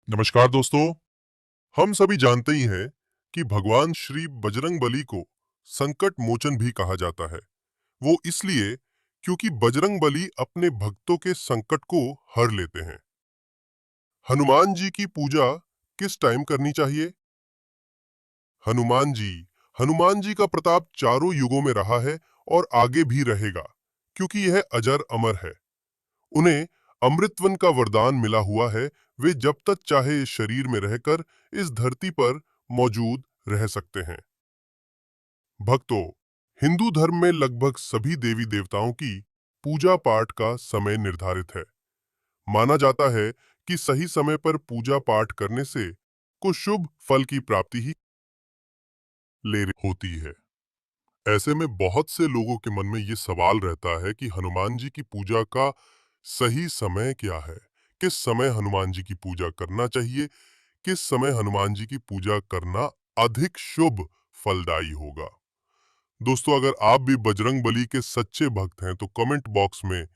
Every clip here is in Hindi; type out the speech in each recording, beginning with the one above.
नमस्कार दोस्तों। हम सभी जानते ही हैं कि भगवान श्री बजरंगबली को संकट मोचन भी कहा जाता है। वो इसलिए क्योंकि बजरंगबली अपने भक्तों के संकट को हर लेते हैं। हनुमान जी की पूजा किस टाइम करनी चाहिए? हनुमान जी हनुमान जी का प्रताप चारों युगों में रहा है और आगे भी रहेगा, क्योंकि यह अजर अमर है। उन्हें अमृतवन का वरदान मिला हुआ है। वे जब तक चाहे इस शरीर में रहकर इस धरती पर मौजूद रह सकते हैं। भक्तों, हिंदू धर्म में लगभग सभी देवी देवताओं की पूजा पाठ का समय निर्धारित है। माना जाता है कि सही समय पर पूजा पाठ करने से कुछ शुभ फल की प्राप्ति ही ले होती है। ऐसे में बहुत से लोगों के मन में ये सवाल रहता है कि हनुमान जी की पूजा का सही समय क्या है? किस समय हनुमान जी की पूजा करना चाहिए? किस समय हनुमान जी की पूजा करना अधिक शुभ फलदायी होगा? दोस्तों, अगर आप भी बजरंग बली के सच्चे भक्त हैं तो कमेंट बॉक्स में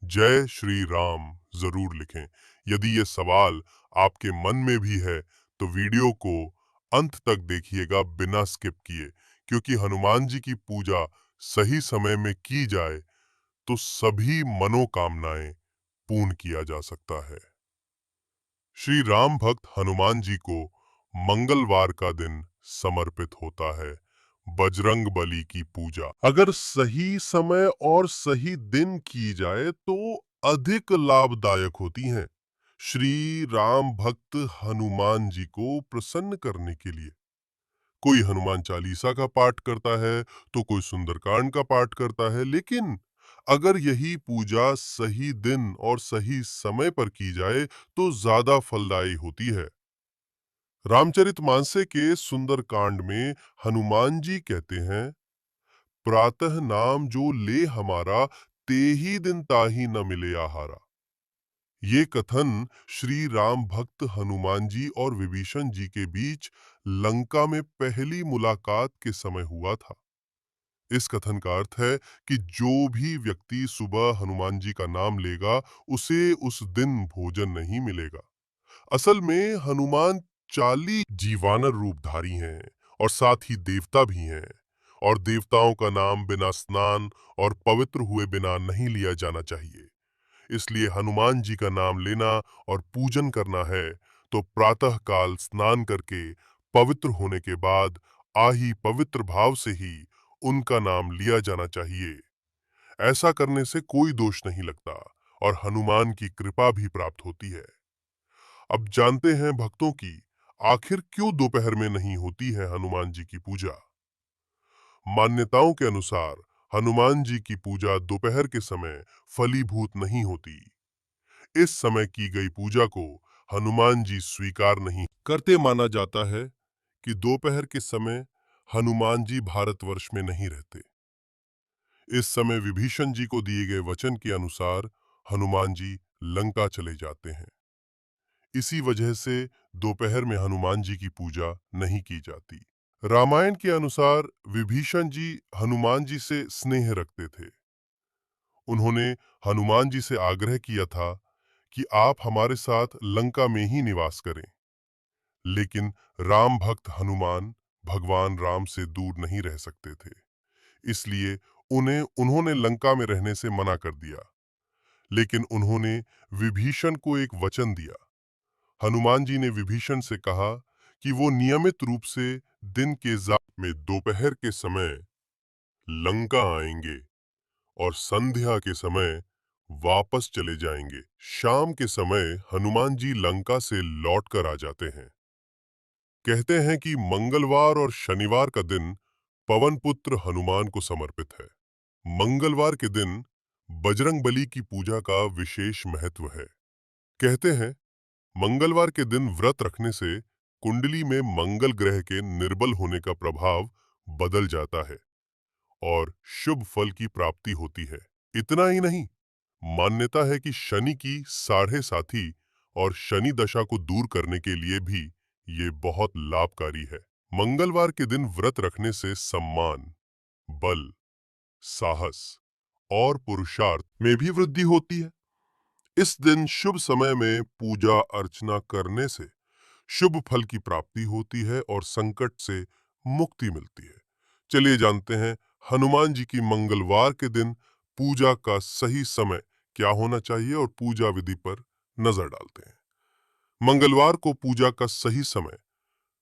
जय श्री राम जरूर लिखें। यदि ये सवाल आपके मन में भी है तो वीडियो को अंत तक देखिएगा बिना स्किप किए, क्योंकि हनुमान जी की पूजा सही समय में की जाए तो सभी मनोकामनाएं पूर्ण किया जा सकता है। श्री राम भक्त हनुमान जी को मंगलवार का दिन समर्पित होता है बजरंग बली की पूजा। अगर सही समय और सही दिन की जाए तो अधिक लाभदायक होती हैं। श्री राम भक्त हनुमान जी को प्रसन्न करने के लिए कोई हनुमान चालीसा का पाठ करता है तो कोई सुंदरकांड का पाठ करता है, लेकिन अगर यही पूजा सही दिन और सही समय पर की जाए तो ज्यादा फलदायी होती है। रामचरितमानस के सुंदरकांड में हनुमान जी कहते हैं, प्रातः नाम जो ले हमारा, ते ही दिन ताही न मिले आहारा। ये कथन श्री राम भक्त हनुमान जी और विभीषण जी के बीच लंका में पहली मुलाकात के समय हुआ था। इस कथन का अर्थ है कि जो भी व्यक्ति सुबह हनुमान जी का नाम लेगा उसे उस दिन भोजन नहीं मिलेगा। असल में हनुमान 40 जीवानर रूपधारी हैं और साथ ही देवता भी हैं, और देवताओं का नाम बिना स्नान और पवित्र हुए बिना नहीं लिया जाना चाहिए। इसलिए हनुमान जी का नाम लेना और पूजन करना है तो प्रातः काल स्नान करके पवित्र होने के बाद आही पवित्र भाव से ही उनका नाम लिया जाना चाहिए। ऐसा करने से कोई दोष नहीं लगता और हनुमान की कृपा भी प्राप्त होती है। अब जानते हैं भक्तों की आखिर क्यों दोपहर में नहीं होती है हनुमान जी की पूजा। मान्यताओं के अनुसार हनुमान जी की पूजा दोपहर के समय फलीभूत नहीं होती। इस समय की गई पूजा को हनुमान जी स्वीकार नहीं करते। माना जाता है कि दोपहर के समय हनुमान जी भारतवर्ष में नहीं रहते। इस समय विभीषण जी को दिए गए वचन के अनुसार हनुमान जी लंका चले जाते हैं। इसी वजह से दोपहर में हनुमान जी की पूजा नहीं की जाती। रामायण के अनुसार विभीषण जी हनुमान जी से स्नेह रखते थे। उन्होंने हनुमान जी से आग्रह किया था कि आप हमारे साथ लंका में ही निवास करें, लेकिन राम भक्त हनुमान भगवान राम से दूर नहीं रह सकते थे। इसलिए उन्होंने लंका में रहने से मना कर दिया। लेकिन उन्होंने विभीषण को एक वचन दिया। हनुमान जी ने विभीषण से कहा कि वो नियमित रूप से दिन के में दोपहर के समय लंका आएंगे और संध्या के समय वापस चले जाएंगे। शाम के समय हनुमान जी लंका से लौट कर आ जाते हैं। कहते हैं कि मंगलवार और शनिवार का दिन पवन पुत्र हनुमान को समर्पित है। मंगलवार के दिन बजरंग बली की पूजा का विशेष महत्व है। कहते हैं मंगलवार के दिन व्रत रखने से कुंडली में मंगल ग्रह के निर्बल होने का प्रभाव बदल जाता है और शुभ फल की प्राप्ति होती है। इतना ही नहीं, मान्यता है कि शनि की साढ़े साथी और शनि दशा को दूर करने के लिए भी ये बहुत लाभकारी है। मंगलवार के दिन व्रत रखने से सम्मान, बल, साहस और पुरुषार्थ में भी वृद्धि होती है। इस दिन शुभ समय में पूजा अर्चना करने से शुभ फल की प्राप्ति होती है और संकट से मुक्ति मिलती है। चलिए जानते हैं हनुमान जी की मंगलवार के दिन पूजा का सही समय क्या होना चाहिए और पूजा विधि पर नजर डालते हैं। मंगलवार को पूजा का सही समय।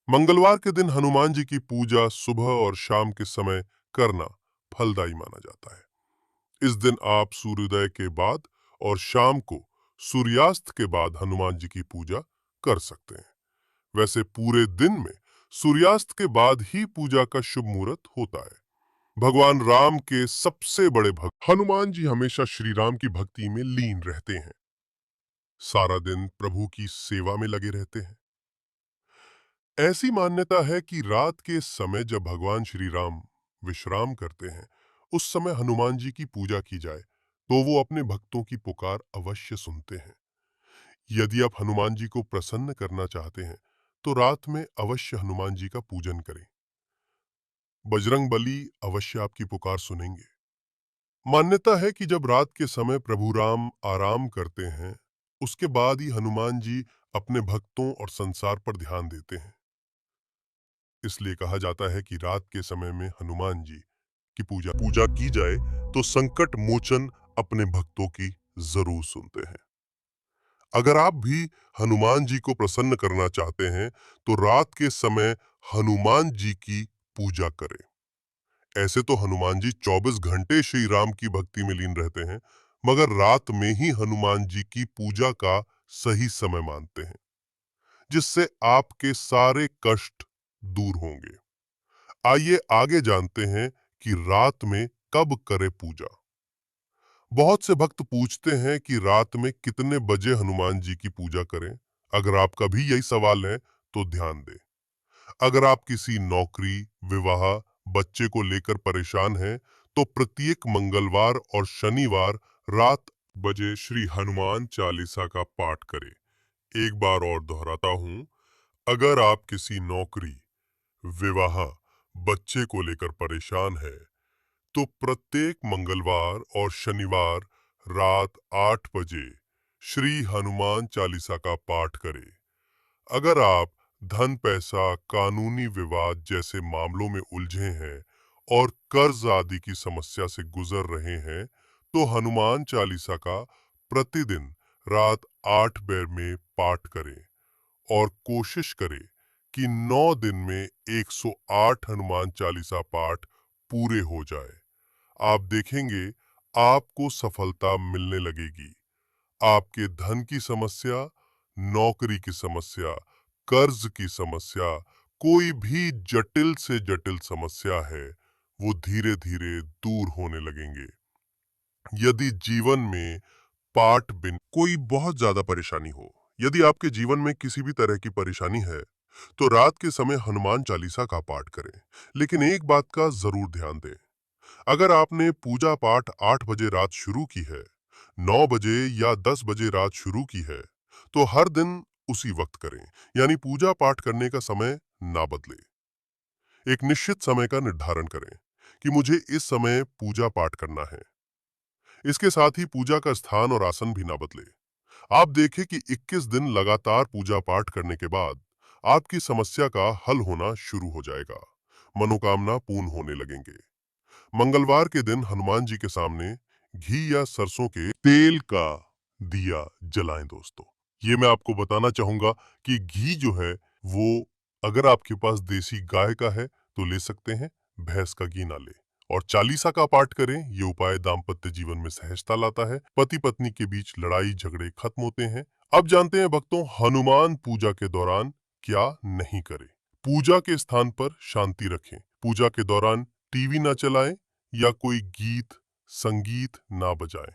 मंगलवार के दिन हनुमान जी की पूजा सुबह और शाम के समय करना फलदायी माना जाता है। इस दिन आप सूर्योदय के बाद और शाम को सूर्यास्त के बाद हनुमान जी की पूजा कर सकते हैं। वैसे पूरे दिन में सूर्यास्त के बाद ही पूजा का शुभ मुहूर्त होता है। भगवान राम के सबसे बड़े भक्त हनुमान जी हमेशा श्री राम की भक्ति में लीन रहते हैं। सारा दिन प्रभु की सेवा में लगे रहते हैं। ऐसी मान्यता है कि रात के समय जब भगवान श्री राम विश्राम करते हैं, उस समय हनुमान जी की पूजा की जाए तो वो अपने भक्तों की पुकार अवश्य सुनते हैं। यदि आप हनुमान जी को प्रसन्न करना चाहते हैं तो रात में अवश्य हनुमान जी का पूजन करें। बजरंग बली अवश्य आपकी पुकार सुनेंगे। मान्यता है कि जब रात के समय प्रभु राम आराम करते हैं, उसके बाद ही हनुमान जी अपने भक्तों और संसार पर ध्यान देते हैं। इसलिए कहा जाता है कि रात के समय में हनुमान जी की पूजा पूजा की जाए तो संकट मोचन अपने भक्तों की जरूर सुनते हैं। अगर आप भी हनुमान जी को प्रसन्न करना चाहते हैं तो रात के समय हनुमान जी की पूजा करें। ऐसे तो हनुमान जी 24 घंटे श्री राम की भक्ति में लीन रहते हैं, मगर रात में ही हनुमान जी की पूजा का सही समय मानते हैं, जिससे आपके सारे कष्ट दूर होंगे। आइए आगे जानते हैं कि रात में कब करे पूजा। बहुत से भक्त पूछते हैं कि रात में कितने बजे हनुमान जी की पूजा करें। अगर आपका भी यही सवाल है तो ध्यान दें। अगर आप किसी नौकरी, विवाह, बच्चे को लेकर परेशान हैं तो प्रत्येक मंगलवार और शनिवार रात बजे श्री हनुमान चालीसा का पाठ करें। एक बार और दोहराता हूं, अगर आप किसी नौकरी, विवाह, बच्चे को लेकर परेशान है तो प्रत्येक मंगलवार और शनिवार रात 8 बजे श्री हनुमान चालीसा का पाठ करें। अगर आप धन पैसा, कानूनी विवाद जैसे मामलों में उलझे हैं और कर्ज आदि की समस्या से गुजर रहे हैं तो हनुमान चालीसा का प्रतिदिन रात 8 बजे में पाठ करें और कोशिश करें कि 9 दिन में 108 हनुमान चालीसा पाठ पूरे हो जाए। आप देखेंगे आपको सफलता मिलने लगेगी। आपके धन की समस्या, नौकरी की समस्या, कर्ज की समस्या, कोई भी जटिल से जटिल समस्या है, वो धीरे धीरे दूर होने लगेंगे। यदि जीवन में पाठ बिन कोई बहुत ज्यादा परेशानी हो, यदि आपके जीवन में किसी भी तरह की परेशानी है, तो रात के समय हनुमान चालीसा का पाठ करें। लेकिन एक बात का जरूर ध्यान दें, अगर आपने पूजा पाठ 8 बजे रात शुरू की है, 9 बजे या 10 बजे रात शुरू की है, तो हर दिन उसी वक्त करें। यानी पूजा पाठ करने का समय ना बदले। एक निश्चित समय का निर्धारण करें कि मुझे इस समय पूजा पाठ करना है। इसके साथ ही पूजा का स्थान और आसन भी ना बदले। आप देखें कि 21 दिन लगातार पूजा पाठ करने के बाद आपकी समस्या का हल होना शुरू हो जाएगा। मनोकामना पूर्ण होने लगेंगे। मंगलवार के दिन हनुमान जी के सामने घी या सरसों के तेल का दिया जलाएं दोस्तों। ये मैं आपको बताना चाहूंगा कि घी जो है वो अगर आपके पास देसी गाय का है तो ले सकते हैं, भैंस का घी ना ले। और चालीसा का पाठ करें। ये उपाय दाम्पत्य जीवन में सहजता लाता है, पति पत्नी के बीच लड़ाई झगड़े खत्म होते हैं। अब जानते हैं भक्तों, हनुमान पूजा के दौरान क्या नहीं करें। पूजा के स्थान पर शांति रखें। पूजा के दौरान टीवी ना चलाएं या कोई गीत संगीत ना बजाएं।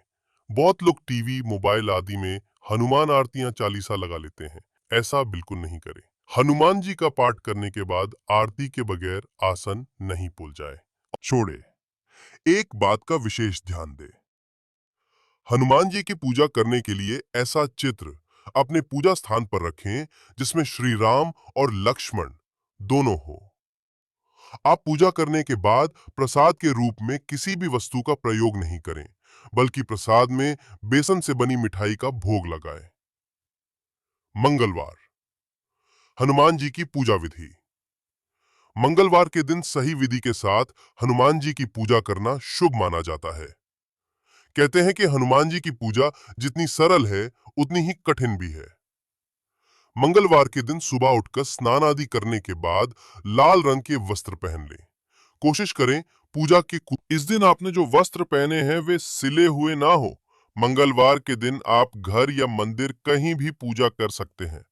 बहुत लोग टीवी, मोबाइल आदि में हनुमान आरतियां चालीसा लगा लेते हैं। ऐसा बिल्कुल नहीं करें। हनुमान जी का पाठ करने के बाद आरती के बगैर आसन नहीं भूल जाए छोड़े। एक बात का विशेष ध्यान दें, हनुमान जी की पूजा करने के लिए ऐसा चित्र अपने पूजा स्थान पर रखें जिसमें श्री राम और लक्ष्मण दोनों हो। आप पूजा करने के बाद प्रसाद के रूप में किसी भी वस्तु का प्रयोग नहीं करें। बल्कि प्रसाद में बेसन से बनी मिठाई का भोग लगाएं। मंगलवार, हनुमान जी की पूजा विधि। मंगलवार के दिन सही विधि के साथ हनुमान जी की पूजा करना शुभ माना जाता है। कहते हैं कि हनुमान जी की पूजा जितनी सरल है उतनी ही कठिन भी है। मंगलवार के दिन सुबह उठकर स्नान आदि करने के बाद लाल रंग के वस्त्र पहन लें। कोशिश करें पूजा के इस दिन आपने जो वस्त्र पहने हैं वे सिले हुए ना हो। मंगलवार के दिन आप घर या मंदिर कहीं भी पूजा कर सकते हैं।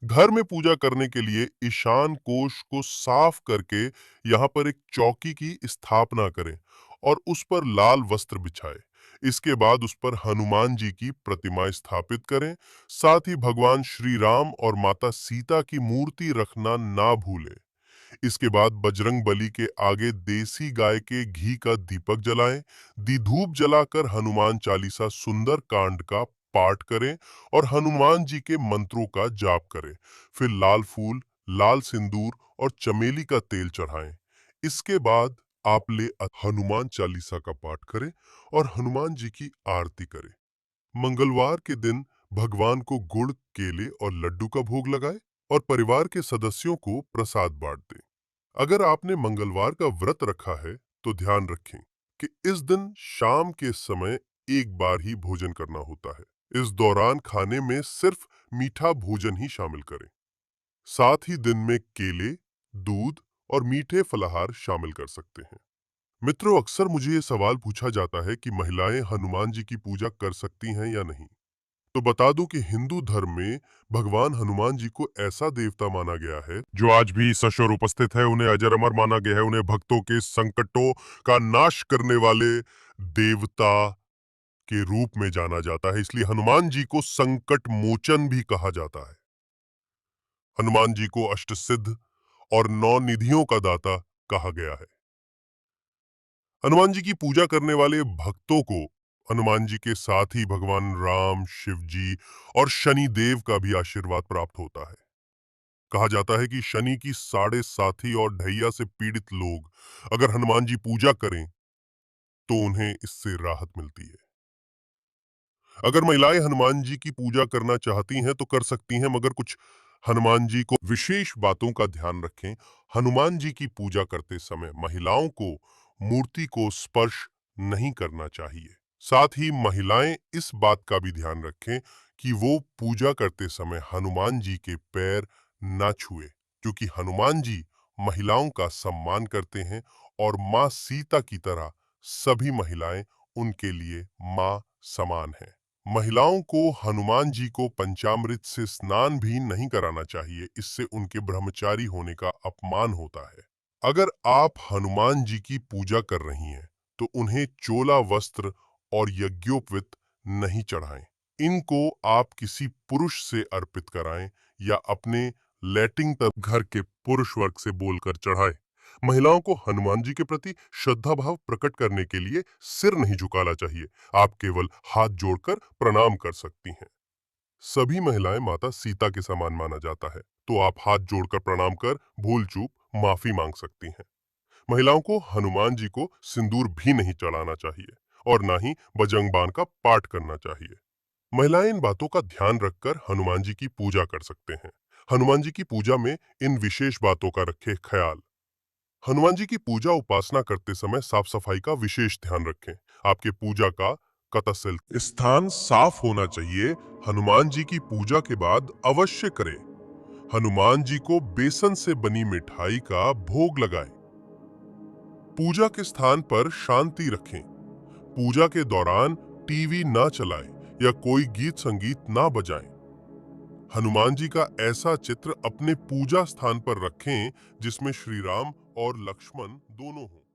घर में पूजा करने के लिए ईशान कोष को साफ करके यहाँ पर एक चौकी की स्थापना करें और उस पर लाल वस्त्र बिछाएं। इसके बाद उस पर हनुमान जी की प्रतिमा स्थापित करें। साथ ही भगवान श्री राम और माता सीता की मूर्ति रखना ना भूलें। इसके बाद बजरंग बली के आगे देसी गाय के घी का दीपक जलाएं। धूप जलाकर हनुमान चालीसा सुंदर कांड का पाठ करें और हनुमान जी के मंत्रों का जाप करें। फिर लाल फूल, लाल सिंदूर और चमेली का तेल चढ़ाएं। इसके बाद आप हनुमान चालीसा का पाठ करें और हनुमान जी की आरती करें। मंगलवार के दिन भगवान को गुड़, केले और लड्डू का भोग लगाएं और परिवार के सदस्यों को प्रसाद बांट दें। अगर आपने मंगलवार का व्रत रखा है तो ध्यान रखें कि इस दिन शाम के समय एक बार ही भोजन करना होता है। इस दौरान खाने में सिर्फ मीठा भोजन ही शामिल करें। साथ ही दिन में केले, दूध और मीठे फलाहार शामिल कर सकते हैं। मित्रों, अक्सर मुझे ये सवाल पूछा जाता है कि महिलाएं हनुमान जी की पूजा कर सकती हैं या नहीं। तो बता दूं कि हिंदू धर्म में भगवान हनुमान जी को ऐसा देवता माना गया है जो आज भी सशोर उपस्थित है। उन्हें अजर अमर माना गया है। उन्हें भक्तों के संकटों का नाश करने वाले देवता के रूप में जाना जाता है। इसलिए हनुमान जी को संकट मोचन भी कहा जाता है। हनुमान जी को अष्ट सिद्ध और 9 निधियों का दाता कहा गया है। हनुमान जी की पूजा करने वाले भक्तों को हनुमान जी के साथ ही भगवान राम, शिव जी और शनि देव का भी आशीर्वाद प्राप्त होता है। कहा जाता है कि शनि की साढ़े साथी और ढैया से पीड़ित लोग अगर हनुमान जी पूजा करें तो उन्हें इससे राहत मिलती है। अगर महिलाएं हनुमान जी की पूजा करना चाहती हैं तो कर सकती हैं, मगर कुछ हनुमान जी को विशेष बातों का ध्यान रखें। हनुमान जी की पूजा करते समय महिलाओं को मूर्ति को स्पर्श नहीं करना चाहिए। साथ ही महिलाएं इस बात का भी ध्यान रखें कि वो पूजा करते समय हनुमान जी के पैर ना छुए, क्योंकि हनुमान जी महिलाओं का सम्मान करते हैं और माँ सीता की तरह सभी महिलाएं उनके लिए माँ समान हैं। महिलाओं को हनुमान जी को पंचामृत से स्नान भी नहीं कराना चाहिए। इससे उनके ब्रह्मचारी होने का अपमान होता है। अगर आप हनुमान जी की पूजा कर रही हैं तो उन्हें चोला वस्त्र और यज्ञोपवीत नहीं चढ़ाएं। इनको आप किसी पुरुष से अर्पित कराएं या अपने लैटिंग तब घर के पुरुष वर्ग से बोलकर चढ़ाएं। महिलाओं को हनुमान जी के प्रति श्रद्धा भाव प्रकट करने के लिए सिर नहीं झुकाना चाहिए। आप केवल हाथ जोड़कर प्रणाम कर सकती हैं। सभी महिलाएं माता सीता के समान माना जाता है, तो आप हाथ जोड़कर प्रणाम कर भूल चूक माफी मांग सकती हैं। महिलाओं को हनुमान जी को सिंदूर भी नहीं चढ़ाना चाहिए और ना ही बजरंग बाण का पाठ करना चाहिए। महिलाएं इन बातों का ध्यान रखकर हनुमान जी की पूजा कर सकते हैं। हनुमान जी की पूजा में इन विशेष बातों का रखें ख्याल। हनुमान जी की पूजा उपासना करते समय साफ सफाई का विशेष ध्यान रखें। आपके पूजा का कतसिल स्थान साफ होना चाहिए। हनुमान जी की पूजा के बाद अवश्य करें। हनुमान जी को बेसन से बनी मिठाई का भोग लगाएं। पूजा के स्थान पर शांति रखें। पूजा के दौरान टीवी ना चलाएं या कोई गीत संगीत ना बजाएं। हनुमान जी का ऐसा चित्र अपने पूजा स्थान पर रखें जिसमें श्री राम और लक्ष्मण दोनों हों।